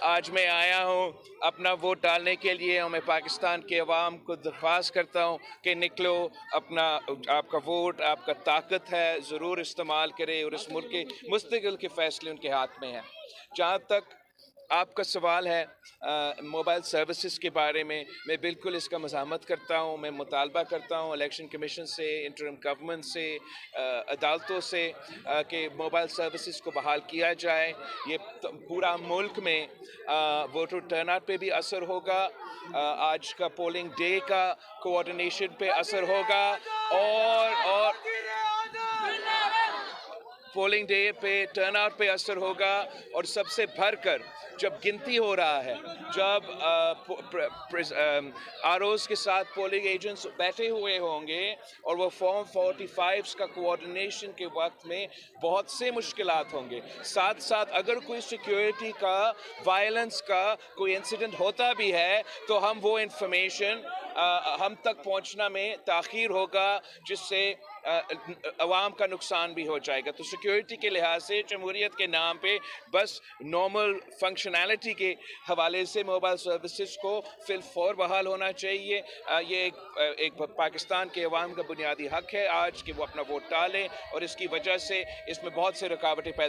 आज मैं आया हूँ अपना वोट डालने के लिए और मैं पाकिस्तान के अवाम को दरख्वास्त करता हूँ कि निकलो, अपना आपका वोट आपका ताकत है, ज़रूर इस्तेमाल करें और इस मुल्क के मुस्तक़बिल के फ़ैसले उनके हाथ में हैं। जहाँ तक आपका सवाल है मोबाइल सर्विसेज के बारे में, मैं बिल्कुल इसका मज़ाहमत करता हूँ। मैं मुतालबा करता हूँ इलेक्शन कमीशन से, इंटरिम गवर्नमेंट से, अदालतों से कि मोबाइल सर्विसेज को बहाल किया जाए। ये पूरा मुल्क में वोटर टर्नआउट पे भी असर होगा, आज का पोलिंग डे का कोऑर्डिनेशन पे असर होगा और पोलिंग डे पे टर्नआउट पे असर होगा। और सबसे भरकर जब गिनती हो रहा है, जब आरओज़ के साथ पोलिंग एजेंट्स बैठे हुए होंगे और वो फॉर्म 45 का कोऑर्डिनेशन के वक्त में बहुत से मुश्किलात होंगे। साथ साथ अगर कोई सिक्योरिटी का, वायलेंस का कोई इंसिडेंट होता भी है तो हम वो इंफॉर्मेशन हम तक पहुंचना में ताख़ीर होगा, जिससे अवाम का नुकसान भी हो जाएगा। तो सिक्योरिटी के लिहाज से जमहूरियत के नाम पे बस नॉर्मल फंक्शनैलिटी के हवाले से मोबाइल सर्विसेज को फिलफौर बहाल होना चाहिए। ये एक पाकिस्तान के अवाम का बुनियादी हक है आज कि वो अपना वोट डालें और इसकी वजह से इसमें बहुत से रुकावटें पैदा